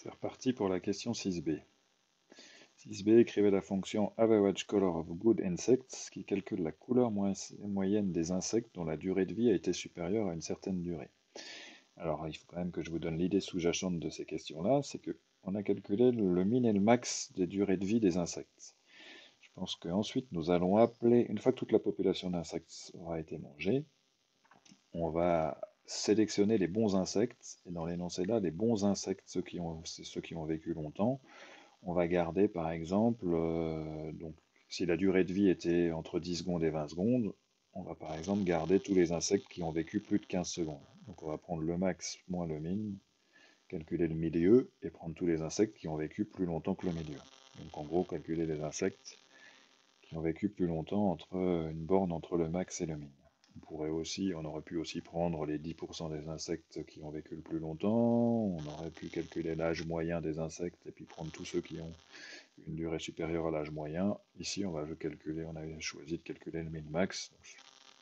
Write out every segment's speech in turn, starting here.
C'est reparti pour la question 6b. 6b, écrivez la fonction average color of good insects qui calcule la couleur moyenne des insectes dont la durée de vie a été supérieure à une certaine durée. Alors, il faut quand même que je vous donne l'idée sous-jacente de ces questions-là, c'est qu'on a calculé le min et le max des durées de vie des insectes. Je pense qu'ensuite, nous allons appeler, une fois que toute la population d'insectes aura été mangée, on va sélectionner les bons insectes, et dans l'énoncé là, les bons insectes, c'est ceux qui ont vécu longtemps. On va garder par exemple, donc, si la durée de vie était entre 10 secondes et 20 secondes, on va par exemple garder tous les insectes qui ont vécu plus de 15 secondes. Donc on va prendre le max moins le min, calculer le milieu et prendre tous les insectes qui ont vécu plus longtemps que le milieu. Donc en gros, calculer les insectes qui ont vécu plus longtemps entre une borne entre le max et le min. On aurait pu aussi prendre les 10% des insectes qui ont vécu le plus longtemps, on aurait pu calculer l'âge moyen des insectes et puis prendre tous ceux qui ont une durée supérieure à l'âge moyen. Ici, on a choisi de calculer le min-max.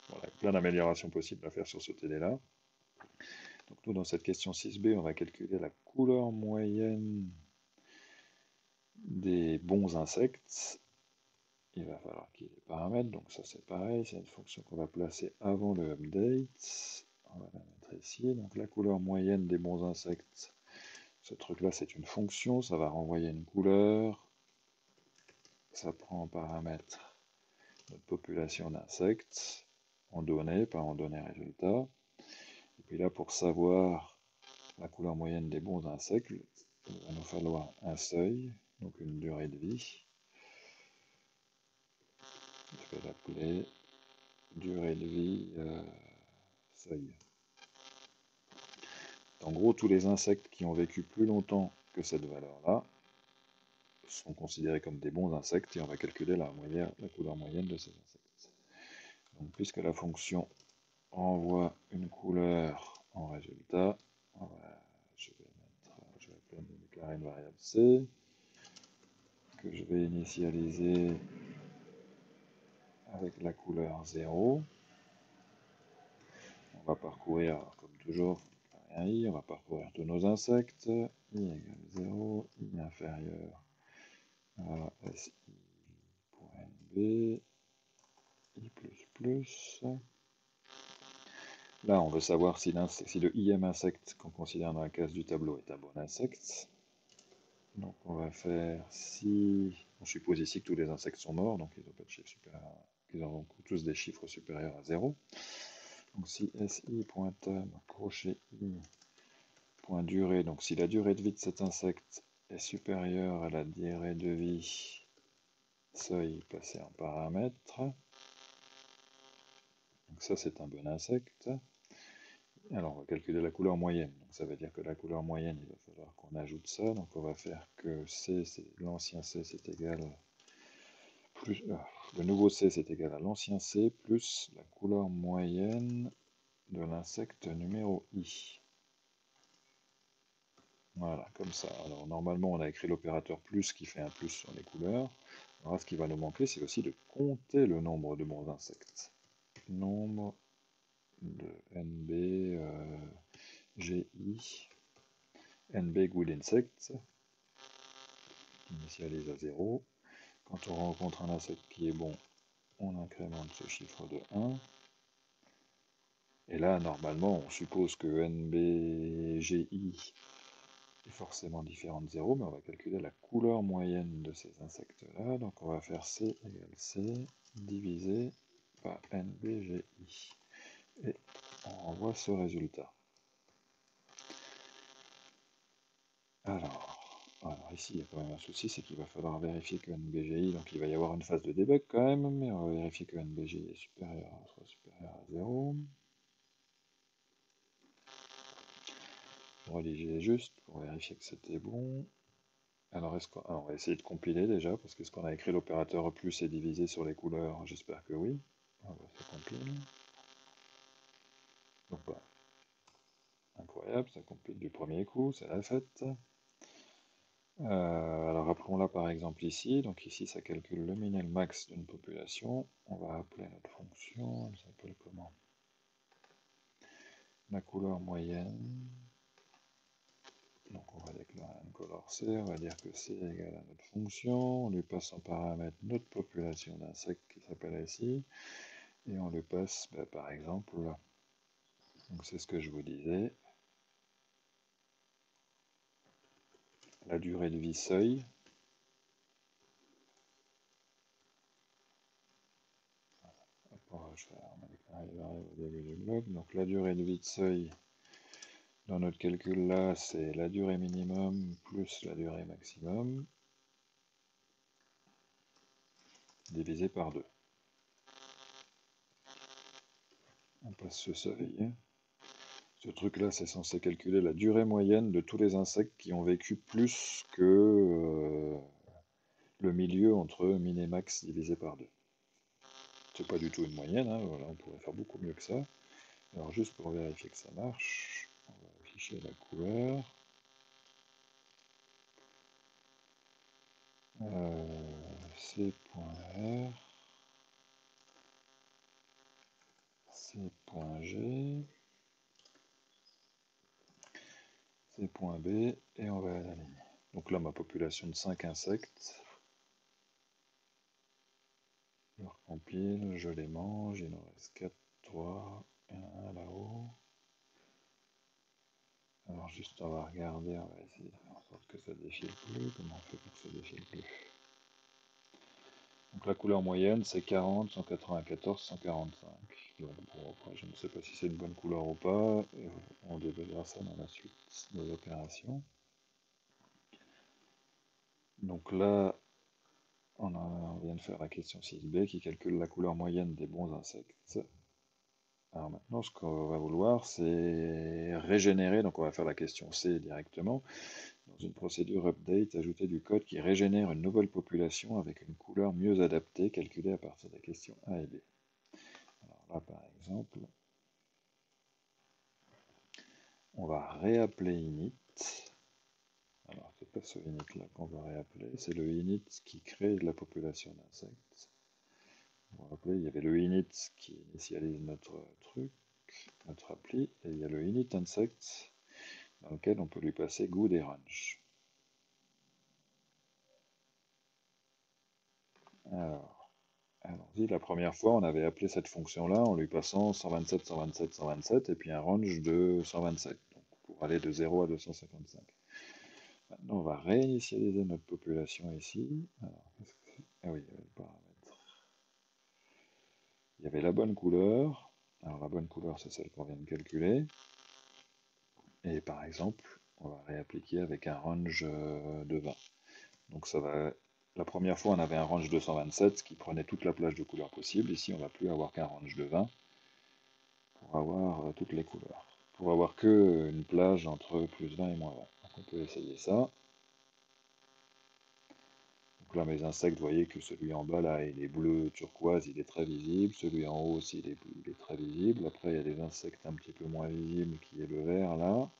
Voilà, plein d'améliorations possibles à faire sur ce TD-là. Donc nous, dans cette question 6b, on va calculer la couleur moyenne des bons insectes. Il va falloir qu'il y ait des paramètres, donc ça c'est pareil, c'est une fonction qu'on va placer avant le update. On va la mettre ici, donc la couleur moyenne des bons insectes. Ce truc-là, c'est une fonction, ça va renvoyer une couleur. Ça prend en paramètre notre population d'insectes, en données, pas en données résultats. Et puis là, pour savoir la couleur moyenne des bons insectes, il va nous falloir un seuil, donc une durée de vie. Je vais l'appeler durée de vie seuil. En gros, tous les insectes qui ont vécu plus longtemps que cette valeur-là sont considérés comme des bons insectes et on va calculer la couleur moyenne de ces insectes. Donc, puisque la fonction envoie une couleur en résultat, je vais déclarer une variable C que je vais initialiser avec la couleur 0. On va parcourir, comme toujours, on va parcourir tous nos insectes. I égale 0, I inférieur à si.nb, i++. Là, on veut savoir si le im insecte qu'on considère dans la case du tableau est un bon insecte. Donc on va faire si... On suppose ici que tous les insectes sont morts, donc ils n'ont pas de chiffre supérieur, qu'ils ont tous des chiffres supérieurs à 0. Donc si si.tab, crochet i, point durée, donc si la durée de vie de cet insecte est supérieure à la durée de vie seuil passé en paramètre, donc ça c'est un bon insecte. Alors on va calculer la couleur moyenne, donc ça veut dire que la couleur moyenne, il va falloir qu'on ajoute ça, donc on va faire que C, l'ancien C c'est égal, le nouveau C c'est égal à l'ancien C plus la couleur moyenne de l'insecte numéro I. Voilà, comme ça. Alors normalement on a écrit l'opérateur plus qui fait un plus sur les couleurs. Alors ce qui va nous manquer c'est aussi de compter le nombre de bons insectes. Nombre de NB GI NB good insect initialise à 0. Quand on rencontre un insecte qui est bon, on incrémente ce chiffre de 1. Et là, normalement, on suppose que NBGI est forcément différent de 0, mais on va calculer la couleur moyenne de ces insectes-là. Donc on va faire C égale C divisé par NBGI. Et on renvoie ce résultat. Alors ici, il y a quand même un souci, c'est qu'il va falloir vérifier que NBGI, donc il va y avoir une phase de debug quand même, mais on va vérifier que NBGI est supérieur à 0. Religer juste pour vérifier que c'était bon. Alors, on va essayer de compiler déjà, parce que est-ce qu'on a écrit l'opérateur plus et divisé sur les couleurs? J'espère que oui. Ça compile. Donc, incroyable, ça compile du premier coup, c'est la fête. Alors appelons-la par exemple ici. Donc ici, ça calcule le min et le max d'une population. On va appeler notre fonction. Elle s'appelle comment? La couleur moyenne. Donc on va déclarer color C, on va dire que C égale à notre fonction, on lui passe en paramètre notre population d'insectes qui s'appelle ici, et on lui passe par exemple là. Donc c'est ce que je vous disais, la durée de vie seuil. Je vais arriver au début du bloc. Donc la durée de vie de seuil, dans notre calcul là, c'est la durée minimum plus la durée maximum, divisé par 2. On passe ce seuil. Ce truc-là, c'est censé calculer la durée moyenne de tous les insectes qui ont vécu plus que le milieu entre min et max divisé par 2. C'est pas du tout une moyenne, hein, voilà, on pourrait faire beaucoup mieux que ça. Alors juste pour vérifier que ça marche, on va afficher la couleur. C.R, C.G, C.B, et on va aligner. Donc là, ma population de 5 insectes. Je recompile, je les mange, il en reste 4, 3, 1 là-haut. Alors juste on va regarder, on va essayer de faire en sorte que ça défile plus. Comment on fait pour que ça défile plus? Donc la couleur moyenne c'est 40, 194, 145. Donc bon, après, je ne sais pas si c'est une bonne couleur ou pas, et on développera ça dans la suite des opérations. Donc là, on vient de faire la question 6b qui calcule la couleur moyenne des bons insectes. Alors maintenant, ce qu'on va vouloir, c'est régénérer, donc on va faire la question C directement. Dans une procédure update, ajouter du code qui régénère une nouvelle population avec une couleur mieux adaptée, calculée à partir des questions A et B. Alors là, par exemple, on va réappeler init. Alors, c'est pas ce init là qu'on va réappeler, c'est le init qui crée la population d'insectes. Vous vous rappelez, il y avait le init qui initialise notre truc, notre appli, et il y a le init insect dans lequel on peut lui passer good et range. Alors, allons-y, la première fois, on avait appelé cette fonction-là en lui passant 127, 127, 127, et puis un range de 127, donc pour aller de 0 à 255. Maintenant, on va réinitialiser notre population ici. Alors, qu'est-ce que c'est? Ah oui, il y avait le paramètre. Il y avait la bonne couleur. Alors, la bonne couleur, c'est celle qu'on vient de calculer. Et par exemple, on va réappliquer avec un range de 20. Donc ça va. La première fois, on avait un range de 127 qui prenait toute la plage de couleurs possible. Ici, on va plus avoir qu'un range de 20 pour avoir toutes les couleurs. Pour avoir que une plage entre plus 20 et moins 20. Donc on peut essayer ça. Donc là, mes insectes, vous voyez que celui en bas, là, il est bleu turquoise, il est très visible. Celui en haut aussi, il est très visible. Après, il y a des insectes un petit peu moins visibles, qui est le vert, là.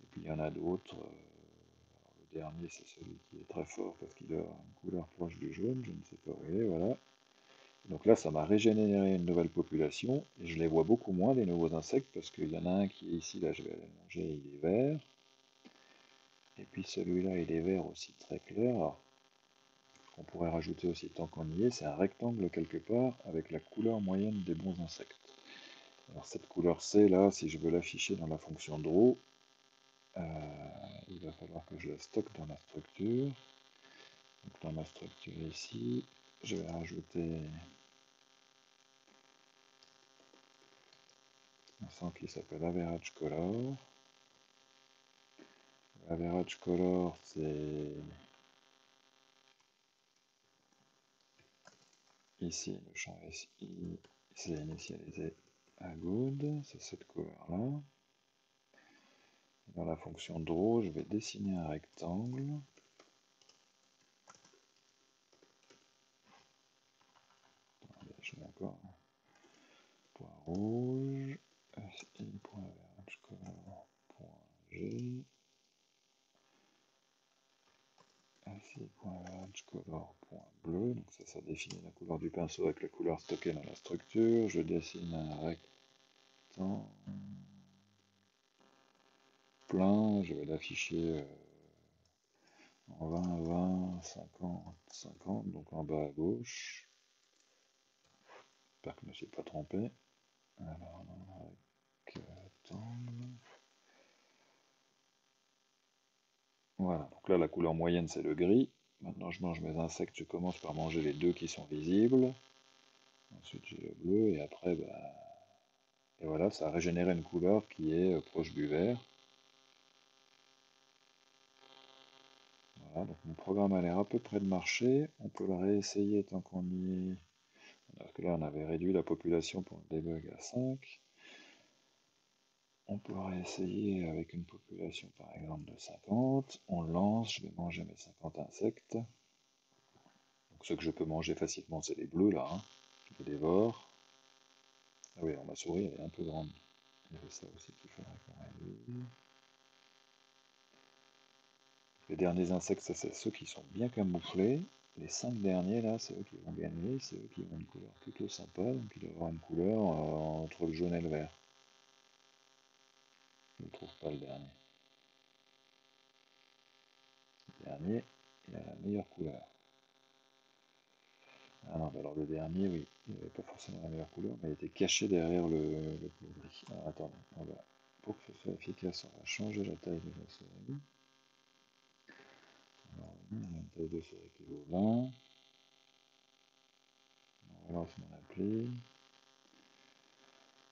Et puis, il y en a d'autres. Le dernier, c'est celui qui est très fort parce qu'il a une couleur proche du jaune. Je ne sais pas où il est, voilà. Donc là, ça m'a régénéré une nouvelle population. Et je les vois beaucoup moins, les nouveaux insectes, parce qu'il y en a un qui est ici, là, je vais aller le manger, il est vert. Et puis celui-là, il est vert aussi très clair. Alors, qu'on pourrait rajouter aussi tant qu'on y est, c'est un rectangle quelque part avec la couleur moyenne des bons insectes. Alors cette couleur C là, si je veux l'afficher dans la fonction draw, il va falloir que je la stocke dans la structure. Donc dans ma structure ici, je vais rajouter un centre qui s'appelle average color. Average color, c'est ici, le champ SI, c'est initialisé à good, c'est cette couleur là. Dans la fonction draw, je vais dessiner un rectangle. Attendez, je mets encore un point rouge, si.averagecolor.g, si.averagecolor.bleu, donc ça définit la couleur du pinceau avec la couleur stockée dans la structure. Je dessine un rectangle plein, je vais l'afficher 20, 20, 50, 50, donc en bas à gauche. J'espère que je ne me suis pas trompé. Alors, rectangle. Voilà, donc là la couleur moyenne c'est le gris. Maintenant je mange mes insectes, je commence par manger les deux qui sont visibles. Ensuite j'ai le bleu et après, et voilà, ça a régénéré une couleur qui est proche du vert. Voilà, donc mon programme a l'air à peu près de marcher. On peut le réessayer tant qu'on y est. Parce que là on avait réduit la population pour le debug à 5. On peut réessayer avec une population par exemple de 50. On lance, je vais manger mes 50 insectes. Donc ceux que je peux manger facilement c'est les bleus là, hein. Je les dévore. Ah oui, alors ma souris elle est un peu grande. Il y avait ça aussi qu'il faudrait qu'on réduise. Les derniers insectes, ça c'est ceux qui sont bien camouflés. Les 5 derniers là, c'est eux qui vont gagner, c'est eux qui ont une couleur plutôt sympa, donc il doit avoir une couleur entre le jaune et le vert. Je ne trouve pas le dernier. Le dernier, il a la meilleure couleur. Ah non, bah alors le dernier, oui, il n'avait pas forcément la meilleure couleur, mais il était caché derrière le gris. Alors attendez, pour que ce soit efficace, on va changer la taille de la souris. Alors, une taille de souris qui vaut 20. On relance mon appli.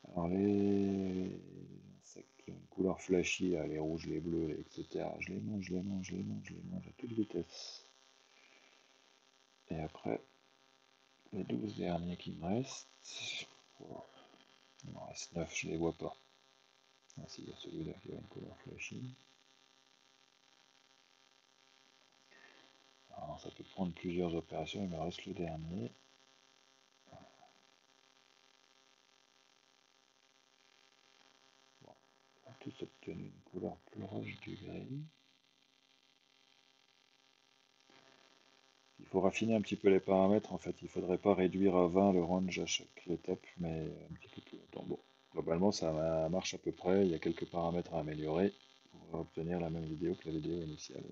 Alors les insectes qui ont une couleur flashy, là, les rouges, les bleus, etc., je les mange, je les mange, je les mange, je les mange à toute vitesse. Et après, les 12 derniers qui me restent, oh, il m'en reste 9, je les vois pas. Ah si, il y a celui-là qui a une couleur flashy. Alors ça peut prendre plusieurs opérations, il me reste le dernier. Bon, on a tous obtenu une couleur plus proche du gris. Il faut raffiner un petit peu les paramètres, en fait, il ne faudrait pas réduire à 20 le range à chaque étape, mais un petit peu plus longtemps. Bon, globalement ça marche à peu près, il y a quelques paramètres à améliorer pour obtenir la même vidéo que la vidéo initiale.